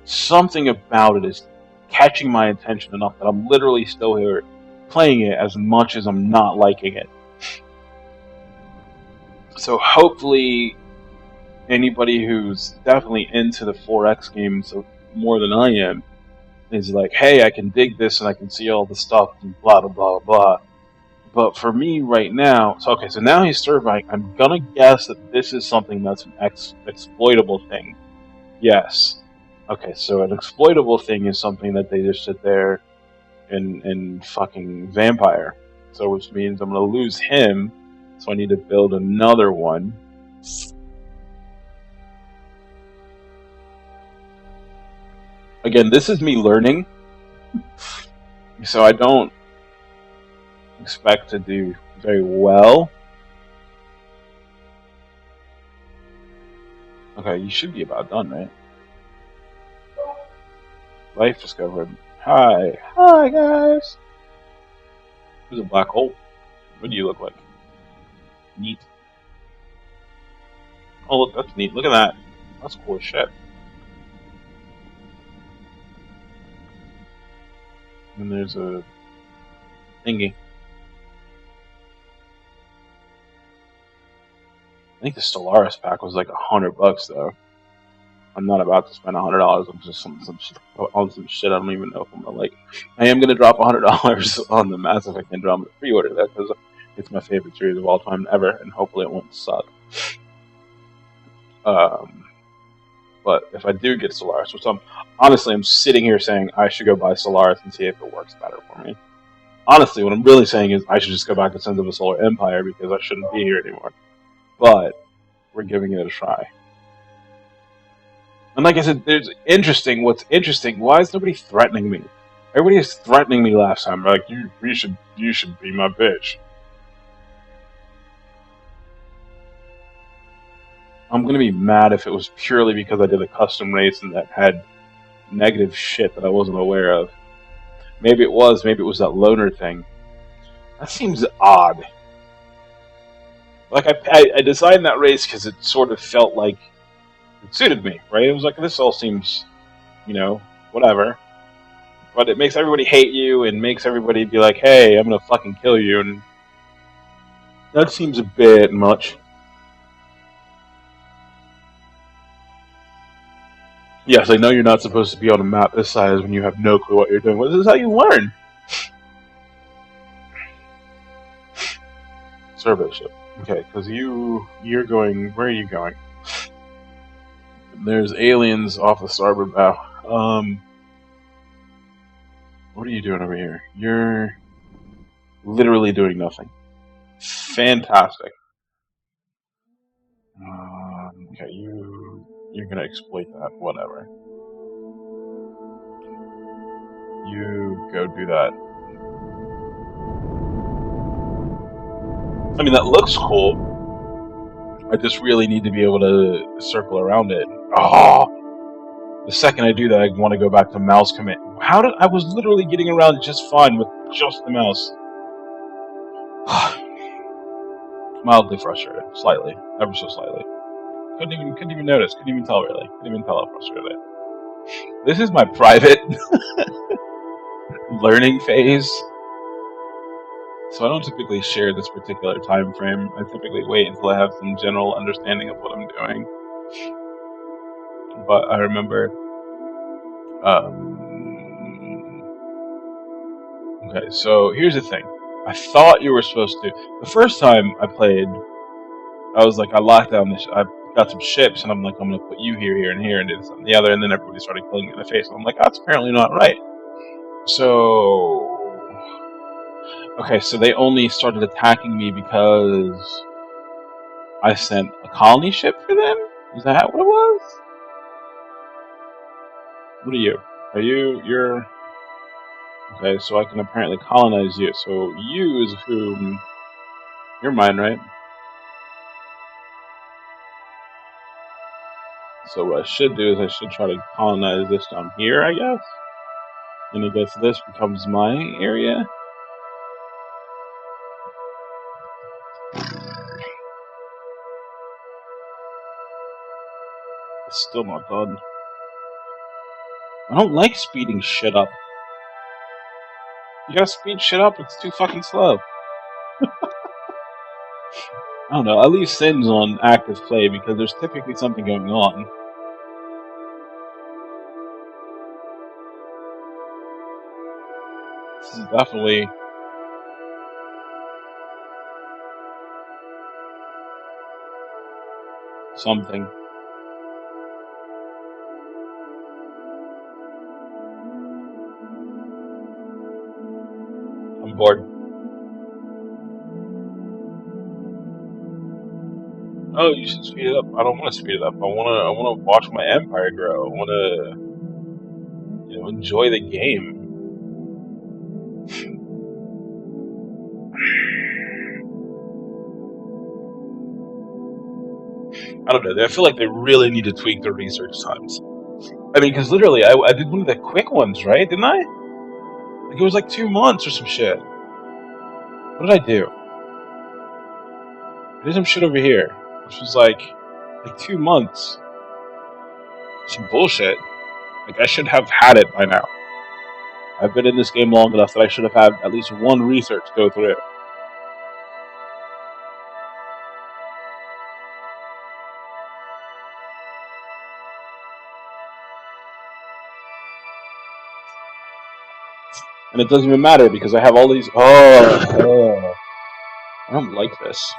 Something about it is catching my attention enough that I'm literally still here playing it as much as I'm not liking it. So hopefully anybody who's definitely into the 4X games more than I am is like, hey, I can dig this and I can see all the stuff and blah blah blah blah. But for me right now, so now he's surveying. I'm gonna guess that this is something that's an exploitable thing. Yes. Okay, so an exploitable thing is something that they just sit there and fucking vampire. So which means I'm gonna lose him, so I need to build another one. Again, this is me learning, so I don't expect to do very well. Okay, you should be about done, right? Life discovered. Hi. Hi, guys. There's a black hole. What do you look like? Neat. Oh, look, that's neat. Look at that. That's cool as shit. And there's a thingy. I think the Stellaris pack was like $100 though. I'm not about to spend $100 on just some shit I don't even know if I'm gonna like. I am gonna drop $100 on the Mass Effect Andromeda pre-order that because it's my favorite series of all time ever, and hopefully it won't suck. But if I do get Stellaris, which I'm sitting here saying I should go buy Stellaris and see if it works better for me. Honestly, what I'm really saying is I should just go back to Sons of the Solar Empire because I shouldn't be here anymore. But we're giving it a try. And like I said, what's interesting, why is nobody threatening me? Everybody was threatening me last time. They're like, you should be my bitch. I'm gonna be mad if it was purely because I did a custom race and that had negative shit that I wasn't aware of. Maybe it was that loner thing. That seems odd. Like I designed that race because it sort of felt like it suited me, right? It was like, this all seems, whatever. But it makes everybody hate you and makes everybody be like, hey, I'm gonna fucking kill you, and that seems a bit much. Yes, I know you're not supposed to be on a map this size when you have no clue what you're doing. Well, this is how you learn. Survey ship. Okay, because you're going. Where are you going? There's aliens off the starboard bow. What are you doing over here? You're literally doing nothing. Fantastic. Okay, you're gonna exploit that. Whatever. You go do that. I mean, that looks cool. I just really need to be able to circle around it. Oh! The second I do that, I want to go back to mouse command. I was literally getting around just fine with just the mouse. Mildly frustrated. Slightly. Ever so slightly. Couldn't even notice. Couldn't even tell, really. Couldn't even tell how frustrated. This is my private learning phase. So I don't typically share this particular time frame. I typically wait until I have some general understanding of what I'm doing. But I remember... okay, so here's the thing. I thought you were supposed to... The first time I played, I was like, I locked down this... I got some ships, and I'm like, I'm going to put you here, here, and here, and do this and the other, and then everybody started killing me in the face. And I'm like, that's apparently not right. So... Okay, so they only started attacking me because I sent a colony ship for them? Is that what it was? What are you? You're... Okay, so I can apparently colonize you. So you is whom... You're mine, right? So what I should do is I should try to colonize this down here, I guess? And I guess this becomes my area? still not done. I don't like speeding shit up. You gotta speed shit up, it's too fucking slow. I don't know, I leave Sims on active play because there's typically something going on. This is definitely something. I'm bored. Oh, you should speed it up. I don't want to speed it up. I wanna watch my empire grow. I wanna, enjoy the game. I don't know. I feel like they really need to tweak their research times. I mean, because literally, I did one of the quick ones, right? Didn't I? Like, it was like 2 months or some shit. What did I do? I did some shit over here, which was like 2 months. Some bullshit. Like, I should have had it by now. I've been in this game long enough that I should have had at least one research go through. And it doesn't even matter because I have all these. Oh, I don't like this.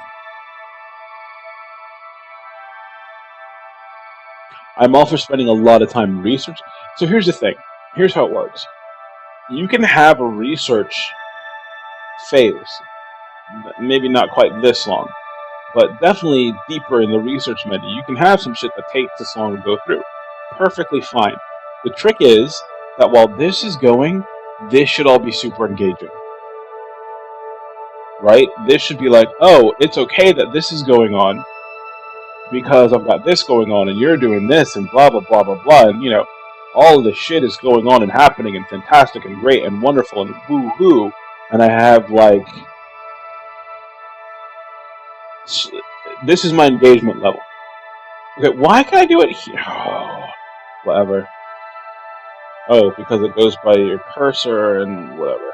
I'm all for spending a lot of time research. So here's the thing. Here's how it works. You can have a research phase, maybe not quite this long, but definitely deeper in the research menu. You can have some shit that takes this long to go through. Perfectly fine. The trick is that while this is going, this should all be super engaging. Right? This should be like, oh, it's okay that this is going on because I've got this going on and you're doing this and blah, blah, blah, blah, blah. And, all of this shit is going on and happening and fantastic and great and wonderful and woo-hoo. And I have, like, this is my engagement level. Okay, why can I do it here? Oh, whatever. Oh, because it goes by your cursor and whatever.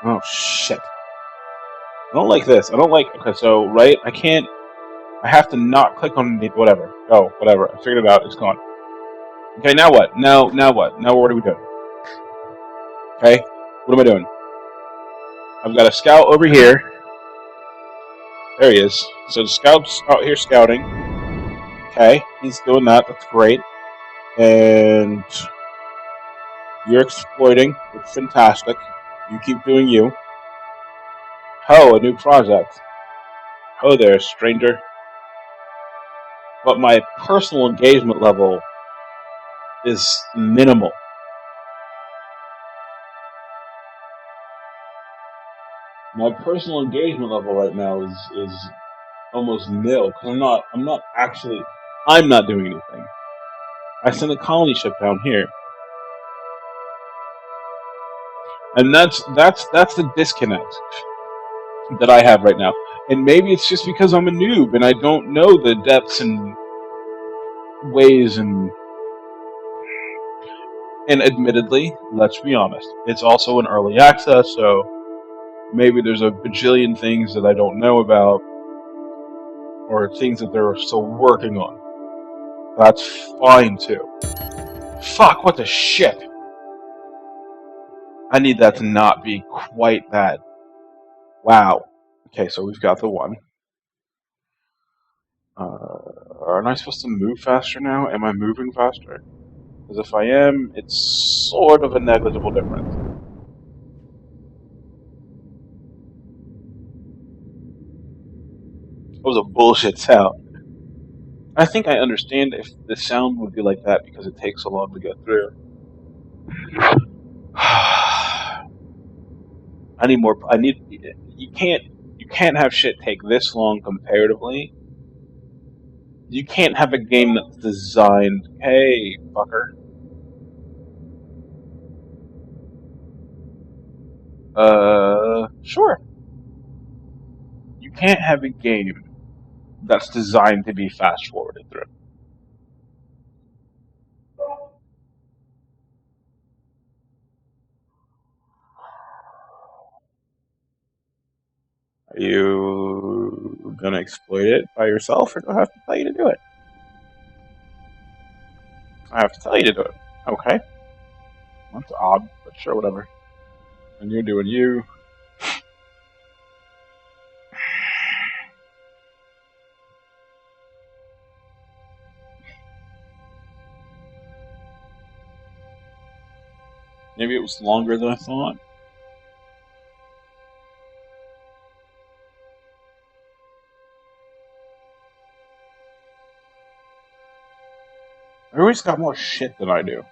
Oh, shit. I don't like this. I don't like... Okay, so, right? I have to not click on the... Whatever. Oh, whatever. I figured it out. It's gone. Okay, now what? Now what? Now what are we doing? Okay? What am I doing? I've got a scout over here. There he is. So the scout's out here scouting. Okay, he's doing that. That's great. And you're exploiting. It's fantastic. You keep doing you. Oh, a new project. Oh there, stranger. But my personal engagement level is minimal. My personal engagement level right now is almost nil because I'm not doing anything. I sent a colony ship down here, and that's the disconnect that I have right now. And maybe it's just because I'm a noob and I don't know the depths and ways and admittedly, let's be honest, it's also an early access, so maybe there's a bajillion things that I don't know about or things that they're still working on. That's fine too. Fuck, what the shit? I need that to not be quite that. Wow. Okay, so we've got the one. Aren't I supposed to move faster now? Am I moving faster? Because if I am, it's sort of a negligible difference. It was a bullshit sound. I think I understand if the sound would be like that because it takes so long to get through. I need more. You can't have shit take this long comparatively. You can't have a game that's designed. Hey, fucker. Sure. You can't have a game that's designed to be fast forwarded through. Are you gonna exploit it by yourself, or do I have to tell you to do it? I have to tell you to do it. Okay. That's odd, but sure, whatever. And you're doing you. Maybe it was longer than I thought. Everybody's got more shit than I do.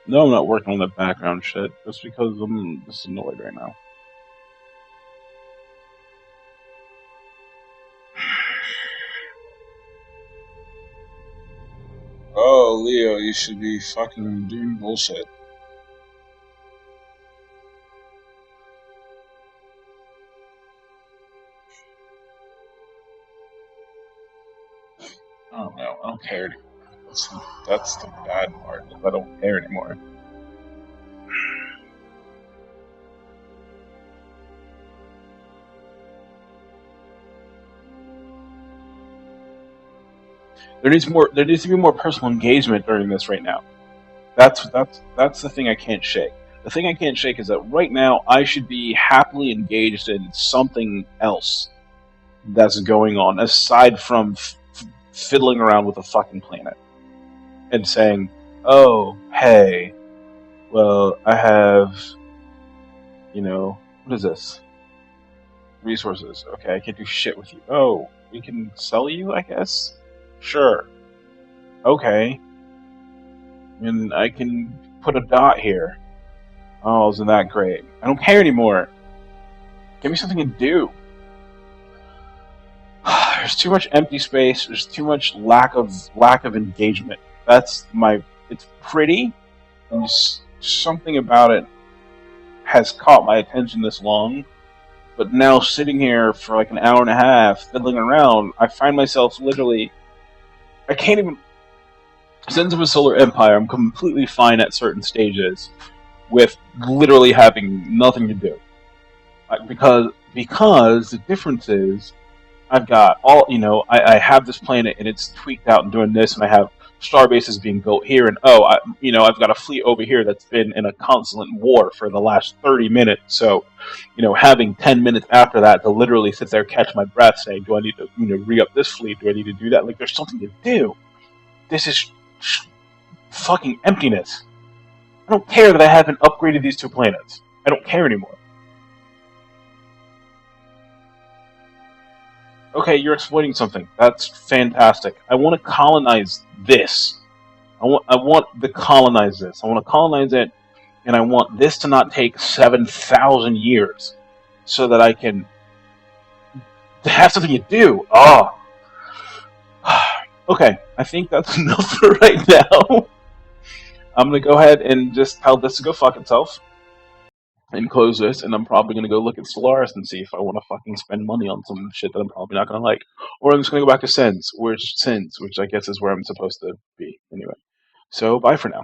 No, I'm not working on the background shit, just because I'm just annoyed right now. Oh, Leo, you should be fucking doing bullshit. I don't know. I don't care anymore. That's the bad part. I don't care anymore. There needs more. There needs to be more personal engagement during this right now. That's the thing I can't shake. The thing I can't shake is that right now I should be happily engaged in something else that's going on aside from fiddling around with a fucking planet and saying, "Oh, hey, well, I have, what is this? Resources. Okay, I can't do shit with you. Oh, we can sell you, I guess? Sure. Okay. And I can put a dot here. Oh, isn't that great? I don't care anymore. Give me something to do." There's too much empty space. There's too much lack of engagement. That's my. It's pretty, and something about it has caught my attention this long. But now sitting here for like an hour and a half fiddling around, I find myself literally. I can't even. Sins of a Solar Empire, I'm completely fine at certain stages with literally having nothing to do. Because the difference is I've got I have this planet and it's tweaked out and doing this, and I have star bases being built here, and I've got a fleet over here that's been in a constant war for the last 30 minutes. So, having 10 minutes after that to literally sit there, catch my breath, saying, do I need to, re-up this fleet? Do I need to do that? Like, there's something to do. This is fucking emptiness. I don't care that I haven't upgraded these two planets. I don't care anymore. Okay, you're exploiting something. That's fantastic. I want to colonize this. I want to colonize this. I want to colonize it, and I want this to not take 7,000 years, so that I can have something to do. Oh. Okay, I think that's enough for right now. I'm gonna go ahead and just tell this to go fuck itself and close this, and I'm probably gonna go look at Solaris and see if I want to fucking spend money on some shit that I'm probably not gonna like, or I'm just gonna go back to Sins, which I guess is where I'm supposed to be anyway. So bye for now.